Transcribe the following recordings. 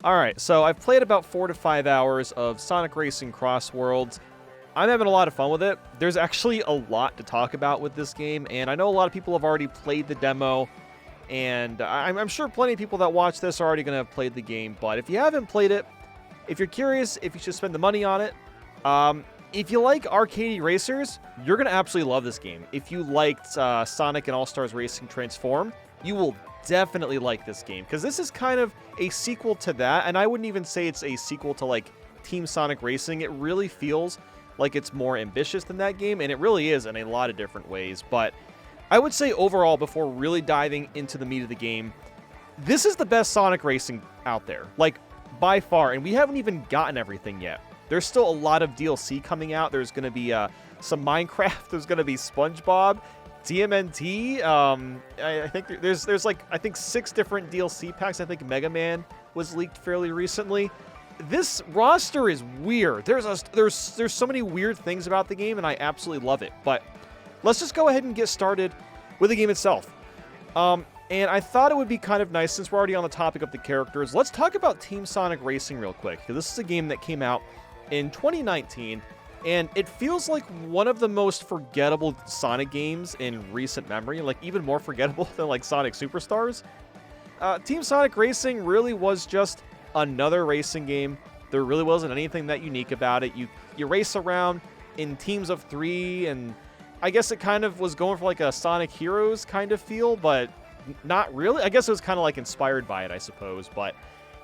Alright, so I've played about 4 to 5 hours of Sonic Racing Crossworlds. I'm having a lot of fun with it. There's actually a lot to talk about with this game, and I know a lot of people have already played the demo, and I'm sure plenty of people that watch this are already going to have played the game, but if you haven't played it, if you're curious if you should spend the money on it, if you like arcade racers, you're going to absolutely love this game. If you liked Sonic and All-Stars Racing Transform, you will definitely like this game, because this is kind of a sequel to that, and I wouldn't even say it's a sequel to like Team Sonic Racing. It really feels like it's more ambitious than that game, and it really is in a lot of different ways. But I would say overall, before really diving into the meat of the game, this is the best Sonic Racing out there, like by far, and we haven't even gotten everything yet. There's still a lot of DLC coming out. There's going to be some Minecraft, there's going to be SpongeBob, TMNT. I think there's like, I think 6 different DLC packs. I think Mega Man was leaked fairly recently. This roster is weird. There's so many weird things about the game, and I absolutely love it. But let's just go ahead and get started with the game itself. And I thought it would be kind of nice, since we're already on the topic of the characters, let's talk about Team Sonic Racing real quick, because this is a game that came out in 2019. And it feels like one of the most forgettable Sonic games in recent memory, like even more forgettable than like Sonic Superstars. Team Sonic Racing really was just another racing game. There really wasn't anything that unique about it. You race around in teams of 3, and I guess it kind of was going for like a Sonic Heroes kind of feel, but not really. I guess it was kind of like inspired by it, I suppose, but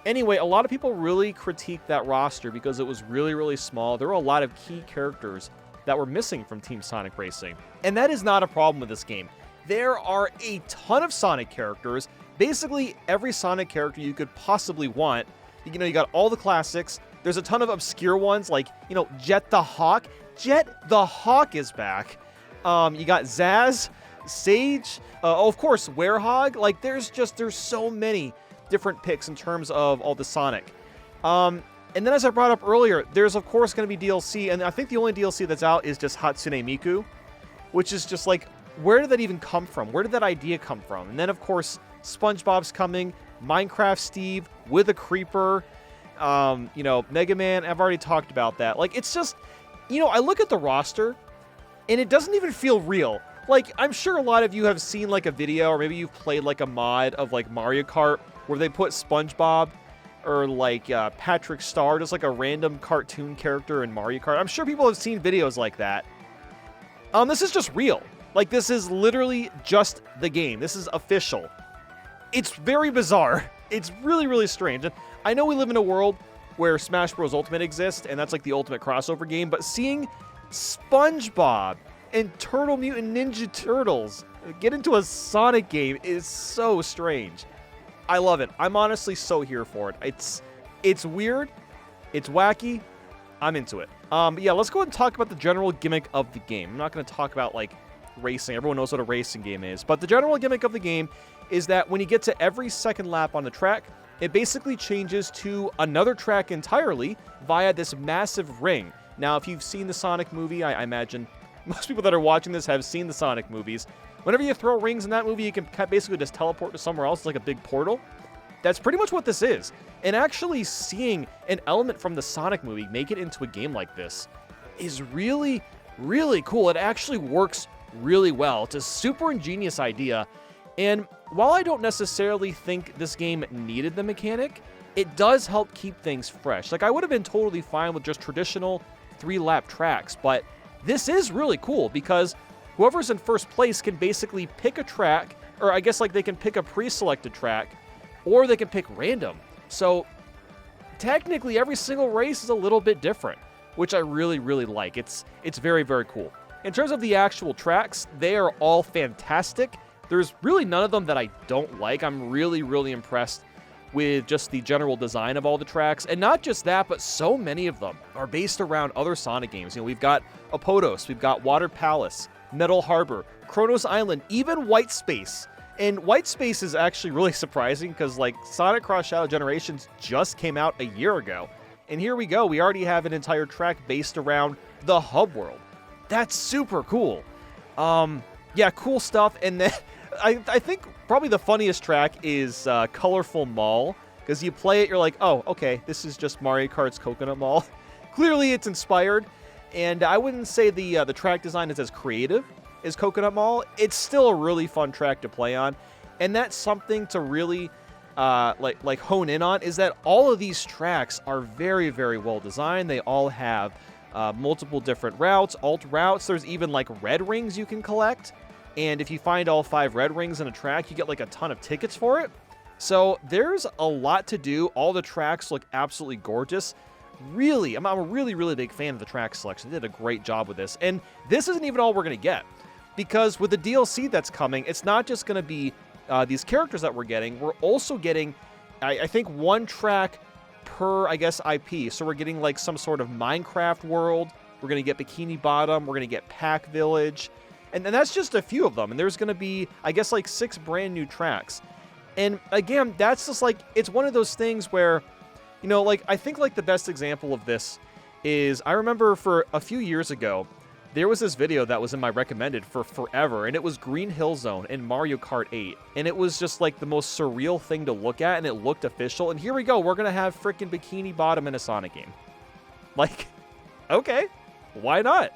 anyway, a lot of people really critiqued that roster because it was really, really small. There were a lot of key characters that were missing from Team Sonic Racing. And that is not a problem with this game. There are a ton of Sonic characters. Basically, every Sonic character you could possibly want. You know, you got all the classics. There's a ton of obscure ones like, you know, Jet the Hawk. Jet the Hawk is back. You got Zaz, Sage, of course, Werehog. Like, there's so many different picks in terms of all the Sonic. And then, as I brought up earlier, there's of course going to be DLC, and I think the only DLC that's out is just Hatsune Miku, which is just like, where did that even come from? Where did that idea come from? And then, of course, SpongeBob's coming, Minecraft Steve with a creeper, you know, Mega Man. I've already talked about that. Like, it's just, you know, I look at the roster, and it doesn't even feel real. Like, I'm sure a lot of you have seen like a video, or maybe you've played like a mod of like Mario Kart, where they put SpongeBob or like Patrick Star, just like a random cartoon character in Mario Kart. I'm sure people have seen videos like that. This is just real. Like, this is literally just the game. This is official. It's very bizarre. It's really, really strange. And I know we live in a world where Smash Bros. Ultimate exists, and that's like the ultimate crossover game, but seeing SpongeBob and Turtle Mutant Ninja Turtles get into a Sonic game is so strange. I love it. I'm honestly so here for it. It's weird. It's wacky. I'm into it. But yeah, let's go ahead and talk about the general gimmick of the game. I'm not going to talk about like racing. Everyone knows what a racing game is. But the general gimmick of the game is that when you get to every second lap on the track, it basically changes to another track entirely via this massive ring. Now, if you've seen the Sonic movie, I imagine most people that are watching this have seen the Sonic movies. Whenever you throw rings in that movie, you can basically just teleport to somewhere else. It's like a big portal. That's pretty much what this is. And actually seeing an element from the Sonic movie make it into a game like this is really, really cool. It actually works really well. It's a super ingenious idea. And while I don't necessarily think this game needed the mechanic, it does help keep things fresh. Like, I would have been totally fine with just traditional 3-lap tracks, but this is really cool because whoever's in first place can basically pick a track, or I guess like they can pick a pre-selected track, or they can pick random. So technically every single race is a little bit different, which I really, really like. It's very, very cool. In terms of the actual tracks, they are all fantastic. There's really none of them that I don't like. I'm really, really impressed with just the general design of all the tracks. And not just that, but so many of them are based around other Sonic games. You know, we've got Apodos, we've got Water Palace, Metal Harbor, Kronos Island, even White Space. And White Space is actually really surprising because, like, Sonic Cross Shadow Generations just came out a year ago. And here we go. We already have an entire track based around the hub world. That's super cool. Yeah, cool stuff. And then I think probably the funniest track is Colorful Mall. because you play it, you're like, oh, okay, this is just Mario Kart's Coconut Mall. Clearly, it's inspired, and I wouldn't say the track design is as creative as Coconut Mall. It's still a really fun track to play on, and that's something to really like hone in on, is that all of these tracks are very, very well designed. They all have multiple different routes, alt routes. There's even like red rings you can collect, and if you find all 5 red rings in a track, you get like a ton of tickets for it. So there's a lot to do. All the tracks look absolutely gorgeous. Really, I'm a really, really big fan of the track selection. They did a great job with this, and this isn't even all we're going to get, because with the DLC that's coming, it's not just going to be these characters that we're getting. We're also getting, I think, 1 track per, I guess, IP. So we're getting like some sort of Minecraft world. We're going to get Bikini Bottom. We're going to get Pack Village. And that's just a few of them. And there's going to be, I guess, like 6 brand new tracks. And again, that's just like, it's one of those things where, you know, like, I think like the best example of this is, I remember for a few years ago, there was this video that was in my recommended for forever, and it was Green Hill Zone in Mario Kart 8. And it was just like the most surreal thing to look at, and it looked official. And here we go, we're going to have freaking Bikini Bottom in a Sonic game. Like, okay, why not?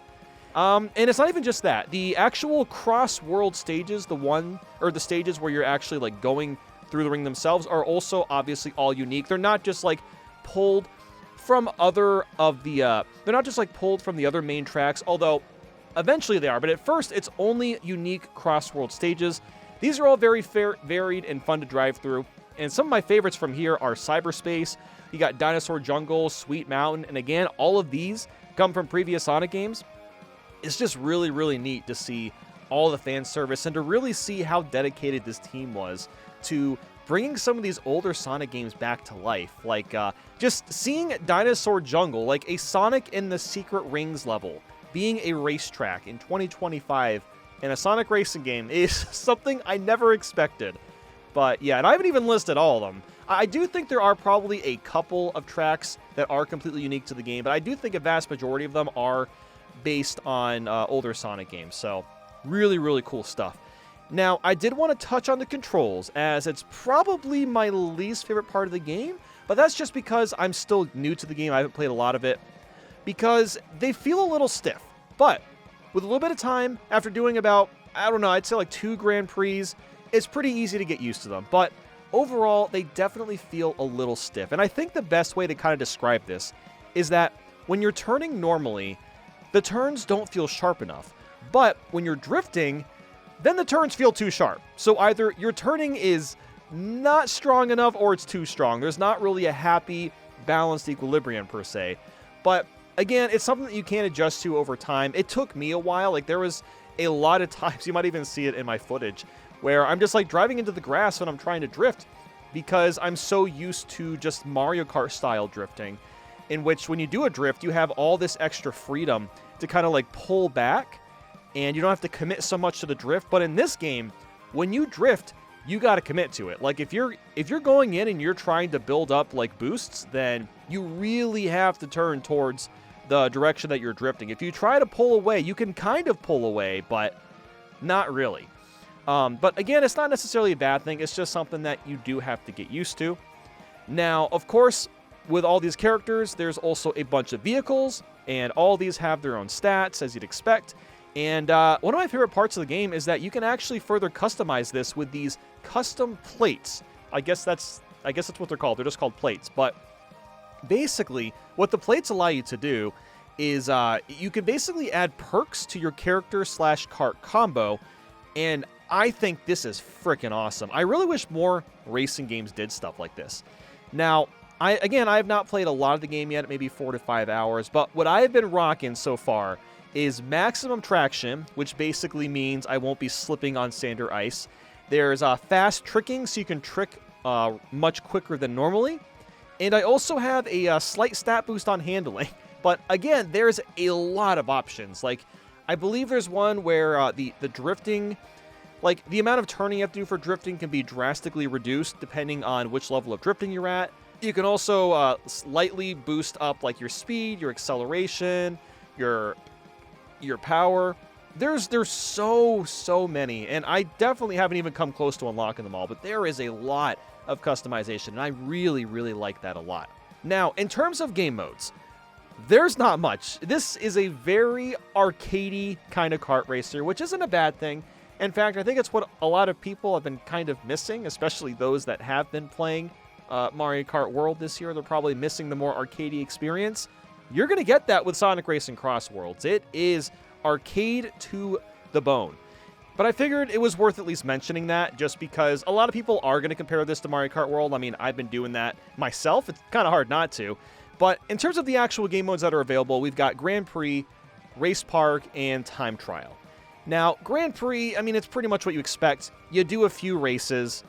And it's not even just that. The actual Crossworld stages, the stages where you're actually like going through the ring themselves, are also obviously all unique. They're not just like pulled from they're not just like pulled from the other main tracks, although eventually they are, but at first it's only unique Crossworld stages. These are all very varied and fun to drive through, and some of my favorites from here are Cyberspace, you got Dinosaur Jungle, Sweet Mountain, and again, all of these come from previous Sonic games. It's just really, really neat to see all the fan service and to really see how dedicated this team was to bringing some of these older Sonic games back to life. Like, just seeing Dinosaur Jungle, like a Sonic in the Secret Rings level, being a racetrack in 2025 in a Sonic racing game is something I never expected. But yeah, and I haven't even listed all of them. I do think there are probably a couple of tracks that are completely unique to the game, but I do think a vast majority of them are based on older Sonic games. So really, really cool stuff. Now, I did want to touch on the controls, as it's probably my least favorite part of the game, but that's just because I'm still new to the game. I haven't played a lot of it, because they feel a little stiff. But with a little bit of time, after doing about, I don't know, I'd say like 2 Grand Prix, it's pretty easy to get used to them. But overall, they definitely feel a little stiff. And I think the best way to kind of describe this is that when you're turning normally, the turns don't feel sharp enough. But when you're drifting, then the turns feel too sharp. So either your turning is not strong enough or it's too strong. There's not really a happy, balanced equilibrium per se. But again, it's something that you can adjust to over time. It took me a while. Like, there was a lot of times, you might even see it in my footage, where I'm just like driving into the grass when I'm trying to drift, because I'm so used to just Mario Kart style drifting, in which when you do a drift, you have all this extra freedom to kind of like pull back, and you don't have to commit so much to the drift. But in this game, when you drift, you got to commit to it. Like, if you're going in and you're trying to build up like boosts, then you really have to turn towards the direction that you're drifting. If you try to pull away, you can kind of pull away, but not really. But again, it's not necessarily a bad thing. It's just something that you do have to get used to. Now, of course, with all these characters, there's also a bunch of vehicles, and all these have their own stats, as you'd expect. And one of my favorite parts of the game is that you can actually further customize this with these custom plates. I guess that's what they're called. They're just called plates. But basically, what the plates allow you to do is you can basically add perks to your character/kart combo, and I think this is freaking awesome. I really wish more racing games did stuff like this. Now, I have not played a lot of the game yet, maybe 4 to 5 hours, but what I have been rocking so far is maximum traction, which basically means I won't be slipping on sand or ice. There's fast tricking, so you can trick much quicker than normally. And I also have a slight stat boost on handling. But again, there's a lot of options. Like, I believe there's one where the drifting, like the amount of turning you have to do for drifting can be drastically reduced depending on which level of drifting you're at. You can also slightly boost up like your speed, your acceleration, your power. There's so many, and I definitely haven't even come close to unlocking them all, but there is a lot of customization, and I really, really like that a lot. Now, in terms of game modes, there's not much. This is a very arcadey kind of kart racer, which isn't a bad thing. In fact, I think it's what a lot of people have been kind of missing, especially those that have been playing Mario Kart World this year. They're probably missing the more arcadey experience. You're going to get that with Sonic Racing Crossworlds. It is arcade to the bone. But I figured it was worth at least mentioning that, just because a lot of people are going to compare this to Mario Kart World. I mean, I've been doing that myself. It's kind of hard not to. But in terms of the actual game modes that are available, we've got Grand Prix, Race Park, and Time Trial. Now, Grand Prix, I mean, it's pretty much what you expect. You do a few races,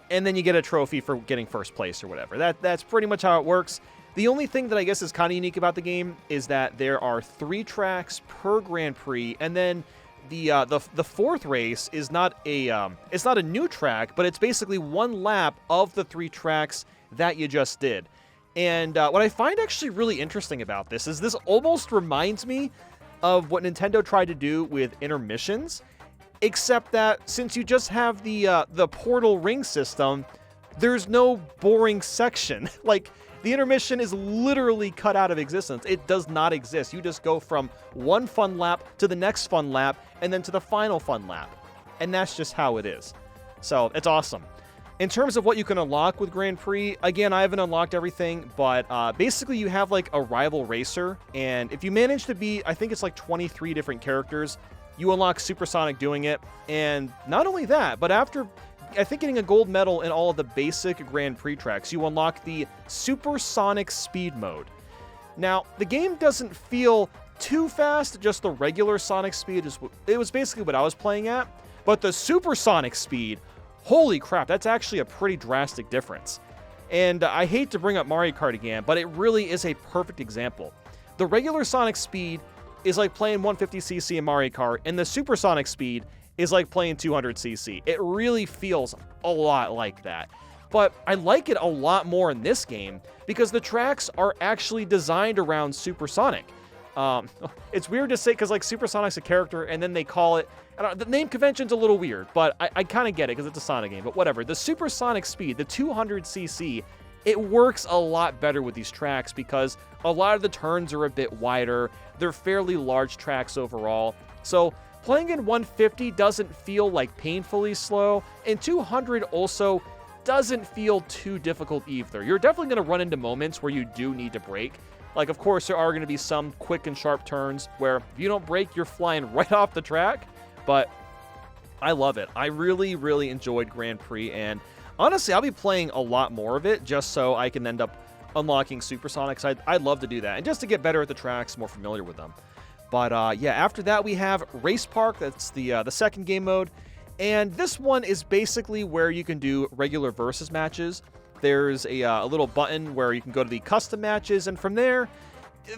and then you get a trophy for getting first place or whatever. That's pretty much how it works. The only thing that I guess is kind of unique about the game is that there are 3 tracks per Grand Prix, and then the fourth race is not a new track, but it's basically 1 lap of the 3 tracks that you just did. And what I find actually really interesting about this is this almost reminds me of what Nintendo tried to do with intermissions, except that since you just have the portal ring system, there's no boring section. Like, the intermission is literally cut out of existence. It does not exist. You just go from one fun lap to the next fun lap and then to the final fun lap. And that's just how it is. So, it's awesome. In terms of what you can unlock with Grand Prix, again, I haven't unlocked everything, but basically you have like a rival racer, and if you manage to beat, I think it's like 23 different characters, you unlock Supersonic doing it. And not only that, but after, I think, getting a gold medal in all of the basic Grand Prix tracks, you unlock the Supersonic Speed mode. Now, the game doesn't feel too fast, just the regular Sonic speed it was basically what I was playing at, but the Supersonic Speed, holy crap, that's actually a pretty drastic difference. And I hate to bring up Mario Kart again, but it really is a perfect example. The regular Sonic Speed is like playing 150cc in Mario Kart, and the Supersonic Speed is like playing 200cc. It really feels a lot like that. But I like it a lot more in this game because the tracks are actually designed around Supersonic. It's weird to say because like Supersonic's a character and then they call it, the name convention's a little weird, but I kind of get it because it's a Sonic game, but whatever. The Supersonic Speed, the 200cc, it works a lot better with these tracks because a lot of the turns are a bit wider. They're fairly large tracks overall. So playing in 150 doesn't feel like painfully slow, and 200 also doesn't feel too difficult either. You're definitely going to run into moments where you do need to brake. Like, of course, there are going to be some quick and sharp turns where if you don't brake, you're flying right off the track. But I love it. I really, really enjoyed Grand Prix. And honestly, I'll be playing a lot more of it just so I can end up unlocking Supersonics. I'd love to do that. And just to get better at the tracks, more familiar with them. But yeah, after that, we have Race Park. That's the second game mode. And this one is basically where you can do regular versus matches. There's a little button where you can go to the custom matches, and from there,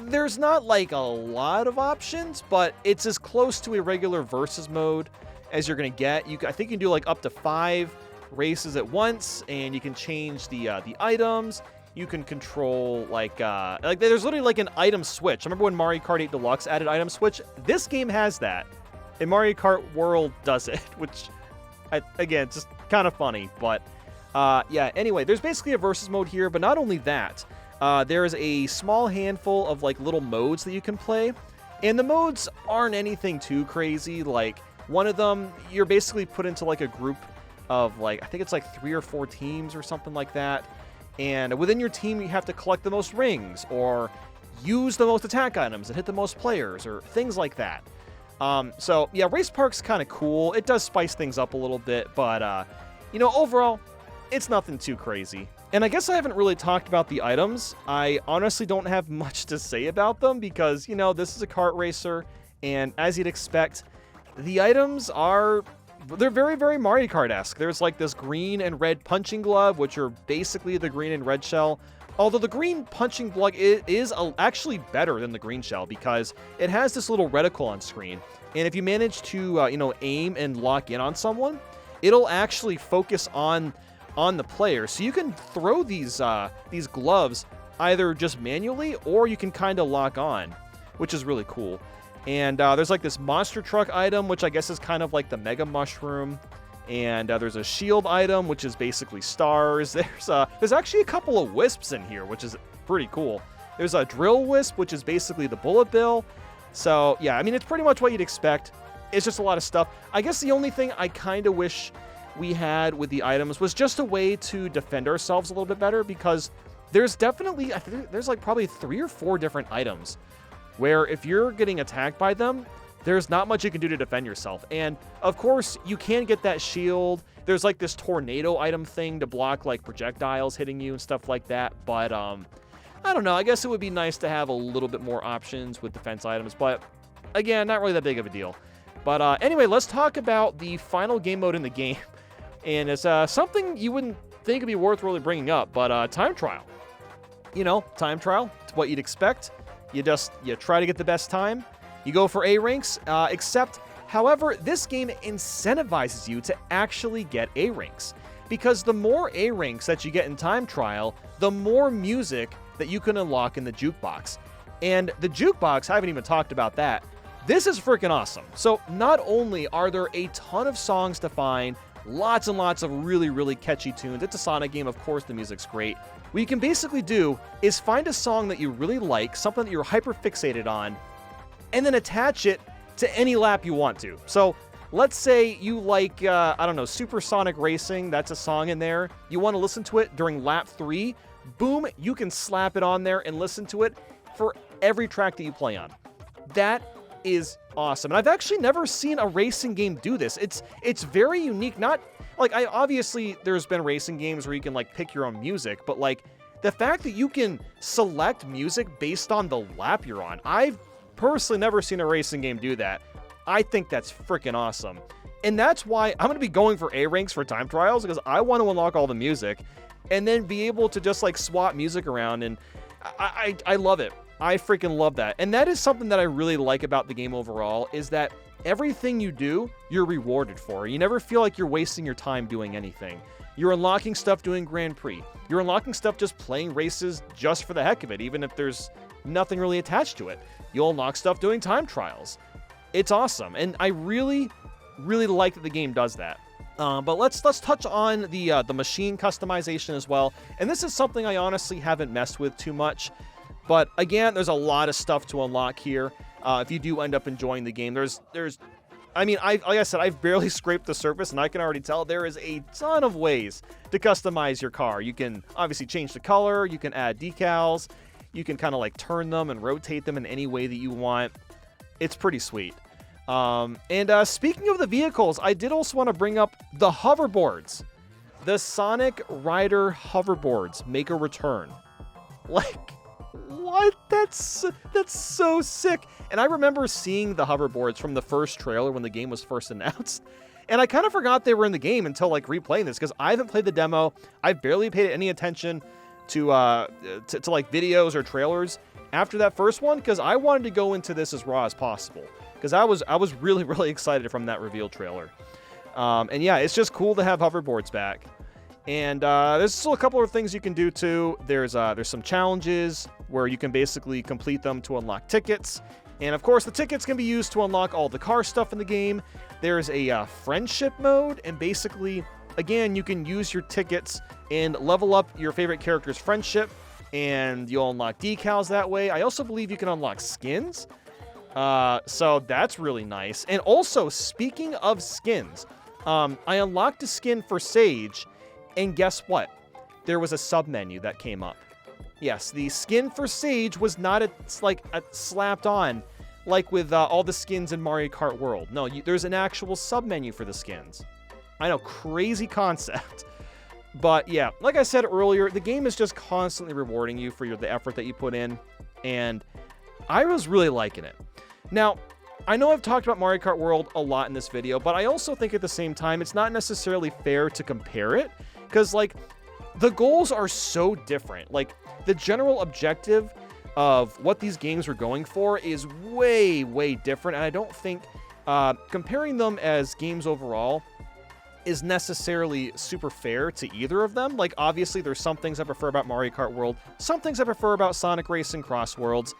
there's not like a lot of options, but it's as close to a regular versus mode as you're going to get. I think you can do like up to 5 races at once, and you can change the items. You can control like there's literally like an item switch. I remember when Mario Kart 8 Deluxe added item switch. This game has that, and Mario Kart World does it, which again, it's just kind of funny, but yeah, anyway, there's basically a versus mode here, but not only that, there is a small handful of like little modes that you can play, and the modes aren't anything too crazy. Like, one of them, you're basically put into like a group of like, I think it's like 3 or 4 teams or something like that, and within your team, you have to collect the most rings, or use the most attack items and hit the most players, or things like that. So yeah, Race Park's kind of cool. It does spice things up a little bit, but you know, overall, it's nothing too crazy. And I guess I haven't really talked about the items. I honestly don't have much to say about them because, you know, this is a kart racer, and as you'd expect, the items they're very, very Mario Kart-esque. There's like this green and red punching glove, which are basically the green and red shell. Although the green punching glove is actually better than the green shell because it has this little reticle on screen. And if you manage to, you know, aim and lock in on someone, it'll actually focus on the player. So you can throw these gloves either just manually or you can kind of lock on, which is really cool. And there's like this monster truck item, which I guess is kind of like the Mega Mushroom. And there's a shield item, which is basically stars. There's actually a couple of wisps in here, which is pretty cool. There's a drill wisp, which is basically the bullet bill. So, yeah, I mean, it's pretty much what you'd expect. It's just a lot of stuff. I guess the only thing I kind of wish we had with the items was just a way to defend ourselves a little bit better, because there's definitely, I think there's like probably 3 or 4 different items where if you're getting attacked by them, there's not much you can do to defend yourself. And of course, you can get that shield. There's like this tornado item thing to block like projectiles hitting you and stuff like that. But I don't know. I guess it would be nice to have a little bit more options with defense items. But again, not really that big of a deal. But anyway, let's talk about the final game mode in the game. And it's something you wouldn't think would be worth really bringing up, but time trial. You know, time trial, it's what you'd expect. You try to get the best time. You go for A ranks, except, however, this game incentivizes you to actually get A ranks. Because the more A ranks that you get in time trial, the more music that you can unlock in the jukebox. And the jukebox, I haven't even talked about that. This is freaking awesome. So not only are there a ton of songs to find, lots and lots of really, really catchy tunes. It's a Sonic game, of course, the music's great. What you can basically do is find a song that you really like, something that you're hyper fixated on, and then attach it to any lap you want to. So let's say you like, I don't know, Supersonic Racing, that's a song in there. You want to listen to it during lap 3, boom, you can slap it on there and listen to it for every track that you play on. That is awesome. And I've actually never seen a racing game do this. It's very unique. Not like obviously there's been racing games where you can like pick your own music, but like the fact that you can select music based on the lap you're on. I've personally never seen a racing game do that. I think that's freaking awesome. And that's why I'm going to be going for A ranks for time trials, because I want to unlock all the music and then be able to just like swap music around. And I love it. I freaking love that. And that is something that I really like about the game overall, is that everything you do, you're rewarded for. You never feel like you're wasting your time doing anything. You're unlocking stuff doing Grand Prix. You're unlocking stuff just playing races just for the heck of it, even if there's nothing really attached to it. You'll unlock stuff doing time trials. It's awesome. And I really, really like that the game does that. But let's touch on the machine customization as well. And this is something I honestly haven't messed with too much. But again, there's a lot of stuff to unlock here. If you do end up enjoying the game, I mean, like I said, I've barely scraped the surface, and I can already tell there is a ton of ways to customize your car. You can obviously change the color, you can add decals, you can kind of like turn them and rotate them in any way that you want. It's pretty sweet. Speaking of the vehicles, I did also want to bring up the hoverboards. The Sonic Rider hoverboards make a return. Like, what? That's so sick. And I remember seeing the hoverboards from the first trailer when the game was first announced. And I kind of forgot they were in the game until like replaying this, because I haven't played the demo. I've barely paid any attention to like videos or trailers after that first one, because I wanted to go into this as raw as possible, because I was really, really excited from that reveal trailer. And yeah, it's just cool to have hoverboards back. And there's still a couple of things you can do too. There's some challenges where you can basically complete them to unlock tickets. And of course, the tickets can be used to unlock all the car stuff in the game. There's a friendship mode, and basically, again, you can use your tickets and level up your favorite character's friendship, and you'll unlock decals that way. I also believe you can unlock skins. So that's really nice. And also, speaking of skins, I unlocked a skin for Sage, and guess what? There was a sub-menu that came up. Yes, the skin for Sage was not slapped on like with all the skins in Mario Kart World. No, there's an actual sub-menu for the skins. I know, crazy concept. But yeah, like I said earlier, the game is just constantly rewarding you for the effort that you put in, and I was really liking it. Now, I know I've talked about Mario Kart World a lot in this video, but I also think at the same time, it's not necessarily fair to compare it, because like, the goals are so different. Like, the general objective of what these games were going for is way, way different, and I don't think comparing them as games overall is necessarily super fair to either of them. Like, obviously, there's some things I prefer about Mario Kart World, some things I prefer about Sonic Racing Crossworlds,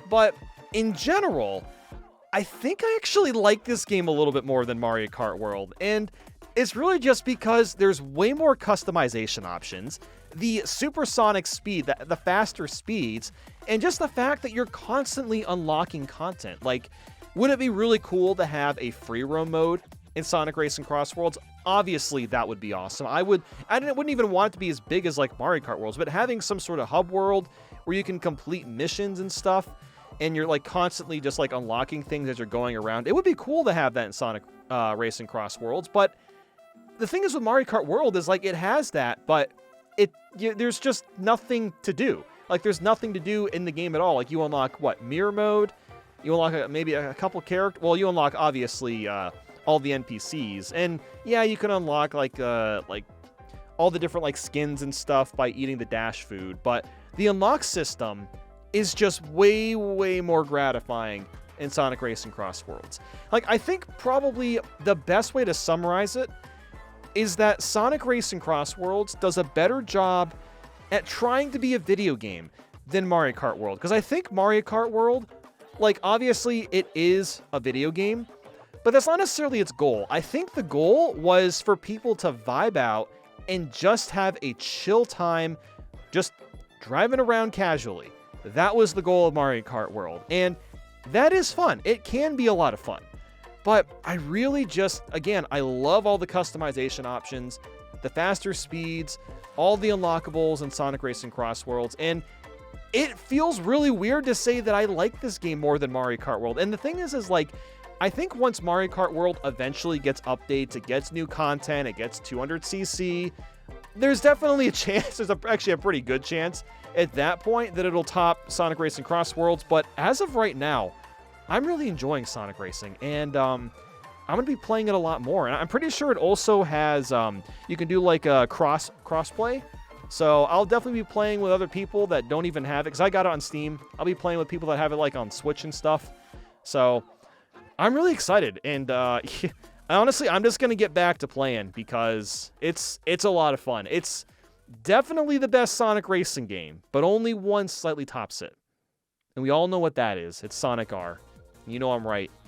but in general, I think I actually like this game a little bit more than Mario Kart World. And It's really just because there's way more customization options, the supersonic speed, the faster speeds, and just the fact that you're constantly unlocking content. Like, would it be really cool to have a free roam mode in Sonic Racing Crossworlds? Obviously, that would be awesome. I wouldn't even want it to be as big as like Mario Kart Worlds, but having some sort of hub world where you can complete missions and stuff, and you're like constantly just like unlocking things as you're going around, it would be cool to have that in Sonic Racing Crossworlds. But the thing is with Mario Kart World is like it has that, but there's just nothing to do. Like there's nothing to do in the game at all. Like you unlock what, mirror mode? You unlock maybe a couple characters. Well, you unlock obviously all the NPCs, and yeah, you can unlock like all the different like skins and stuff by eating the dash food. But the unlock system is just way more gratifying in Sonic Racing Crossworlds. Like I think probably the best way to summarize it is that Sonic Racing Crossworlds does a better job at trying to be a video game than Mario Kart World. Because I think Mario Kart World, like, obviously it is a video game, but that's not necessarily its goal. I think the goal was for people to vibe out and just have a chill time, just driving around casually. That was the goal of Mario Kart World. And that is fun. It can be a lot of fun. But I really just, again, I love all the customization options, the faster speeds, all the unlockables in Sonic Racing Crossworlds, and it feels really weird to say that I like this game more than Mario Kart World. And the thing is like, I think once Mario Kart World eventually gets updates, it gets new content, it gets 200cc, there's definitely a chance, there's actually a pretty good chance at that point that it'll top Sonic Racing Crossworlds. But as of right now, I'm really enjoying Sonic Racing, and I'm going to be playing it a lot more. And I'm pretty sure it also has, you can do like a crossplay. So I'll definitely be playing with other people that don't even have it, because I got it on Steam. I'll be playing with people that have it like on Switch and stuff. So I'm really excited, and honestly, I'm just going to get back to playing because it's a lot of fun. It's definitely the best Sonic Racing game, but only one slightly tops it. And we all know what that is. It's Sonic R. You know I'm right.